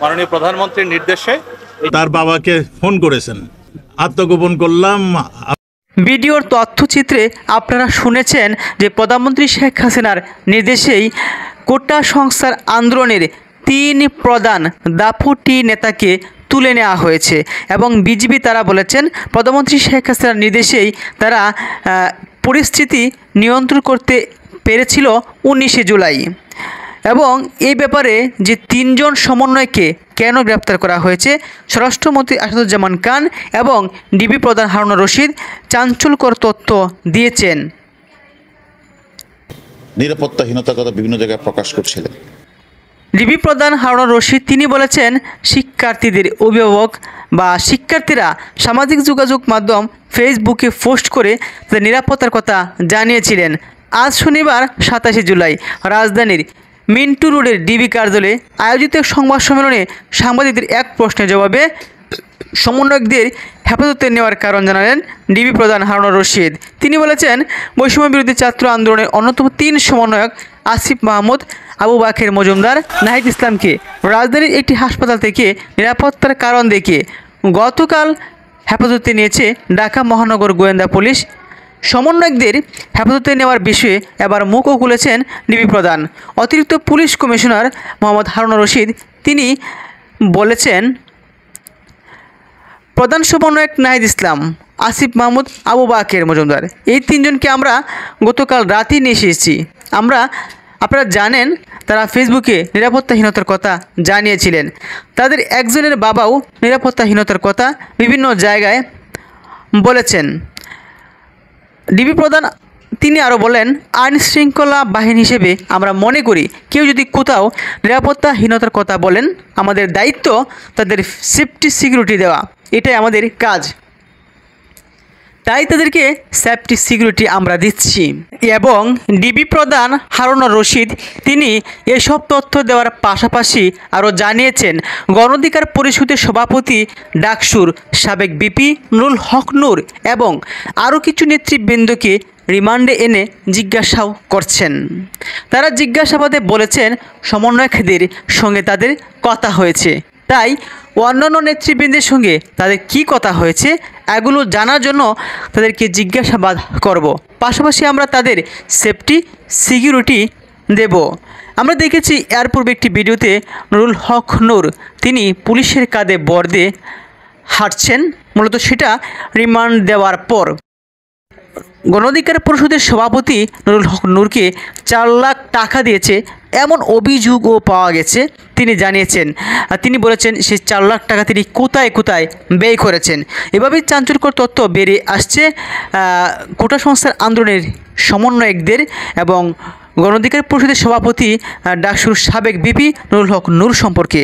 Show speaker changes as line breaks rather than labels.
মাননীয় প্রধানমন্ত্রীর নির্দেশে
তার বাবাকে ফোন করেছেন, আত্মগোপন করলাম।
ভিডিওর তথ্যচিত্রে আপনারা শুনেছেন যে প্রধানমন্ত্রী শেখ হাসিনার নির্দেশেই কোটা সংস্কার আন্দোলনের 3 প্রধান দাপুটি নেতাকে তুলে নেওয়া হয়েছে এবং বিজিবি তারা বলেছেন প্রধানমন্ত্রী শেখ হাসিনার নির্দেশেই তারা পরিস্থিতি নিয়ন্ত্রণ করতে পেরেছিল 19শে জুলাই। এবং এই ব্যাপারে যে 3 জন সমন্বয়কে কেন গ্রেপ্তার করা হয়েছে, স্বরাষ্ট্রমন্ত্রী আসাদুজ্জামান খান এবং ডিবি প্রধান হারুন রশিদ চাঞ্চল্যকর তথ্য দিয়েছেন।
নিরাপত্তাহীনতার কথা বিভিন্ন জায়গায় প্রকাশ করছিলেন
ডিবি প্রধান হারুন রশিদ তিনি বলেছেন শিক্ষার্থীদের অভিভাবক বা শিক্ষার্থীরা সামাজিক যোগাযোগ মাধ্যম ফেসবুকে পোস্ট করে তাদের নিরাপত্তার কথা জানিয়েছিলেন। আজ শনিবার 27শে জুলাই রাজধানীর মিন্টু রোডের ডিবি কার্যালয়ে আয়োজিত এক সংবাদ সম্মেলনে সাংবাদিকদের এক প্রশ্নের জবাবে সমন্বয়কদের হেফাজতে নেওয়ার কারণ জানালেন ডিবি প্রধান হারুন রশিদ। তিনি বলেছেন বৈষম্য বিরোধী ছাত্র আন্দোলনের অন্যতম 3 সমন্বয়ক আসিফ মাহমুদ, আবু বাকের মজুমদার, নাহিদ ইসলামকে রাজধানীর একটি হাসপাতাল থেকে নিরাপত্তার কারণ দেখিয়ে গতকাল হেফাজতে নিয়েছে ঢাকা মহানগর গোয়েন্দা পুলিশ। সমন্বয়কদের হেফাজতে নেওয়ার বিষয়ে এবার মুখও খুলেছেন ডিবি প্রধান। অতিরিক্ত পুলিশ কমিশনার মোহাম্মদ হারুন রশিদ তিনি বলেছেন প্রধান সমন্বয়ক নাহিদ ইসলাম, আসিফ মাহমুদ, আবু বাকের মজুমদার এই 3 জনকে আমরা গতকাল রাতেই নিয়ে এসেছি। আপনারা জানেন তারা ফেসবুকে নিরাপত্তাহীনতার কথা জানিয়েছিলেন। তাদের একজনের বাবাও নিরাপত্তাহীনতার কথা বিভিন্ন জায়গায় বলেছেন। ডিবি প্রধান তিনি আরও বলেন আইন শৃঙ্খলা বাহিনী হিসেবে আমরা মনে করি কেউ যদি কোথাও নিরাপত্তাহীনতার কথা বলেন আমাদের দায়িত্ব তাদের সেফটি সিকিউরিটি দেওয়া, এটাই আমাদের কাজ, তাই তাদেরকে সেফটি সিকিউরিটি আমরা দিচ্ছি। এবং ডিবি প্রধান হারুন রশিদ তিনি এসব তথ্য দেওয়ার পাশাপাশি আরও জানিয়েছেন গণ অধিকার পরিষদের সভাপতি ডাকসুর সাবেক বিপি নুরুল হক নূর এবং আরও কিছু নেতৃবৃন্দকে রিমান্ডে এনে জিজ্ঞাসাও করছেন। তারা জিজ্ঞাসাবাদে বলেছেন সমন্বয়কদের সঙ্গে তাদের কথা হয়েছে, তাই অন্যান্য নেতৃবৃন্দের সঙ্গে তাদের কি কথা হয়েছে এগুলো জানার জন্য তাদেরকে জিজ্ঞাসাবাদ করব। পাশাপাশি আমরা তাদের সেফটি সিকিউরিটি দেব। আমরা দেখেছি এর পূর্বে একটি ভিডিওতে নুরুল হক নূর তিনি পুলিশের কাঁধে বর দিয়ে হাঁটছেন, মূলত সেটা রিমান্ড দেওয়ার পর। গণ অধিকার পরিষদের সভাপতি নুরুল হক নূরকে 4 লাখ টাকা দিয়েছে এমন অভিযোগও পাওয়া গেছে। তিনি জানিয়েছেন, তিনি বলেছেন সেই 4 লাখ টাকা তিনি কোথায় কোথায় ব্যয় করেছেন। এভাবেই চাঞ্চল্যকর তথ্য বেরিয়ে আসছে কোটা সংস্কার আন্দোলনের সমন্বয়কদের এবং গণ অধিকার পরিষদের সভাপতি ডাকসুর সাবেক বিপি নুরুল হক নূর সম্পর্কে।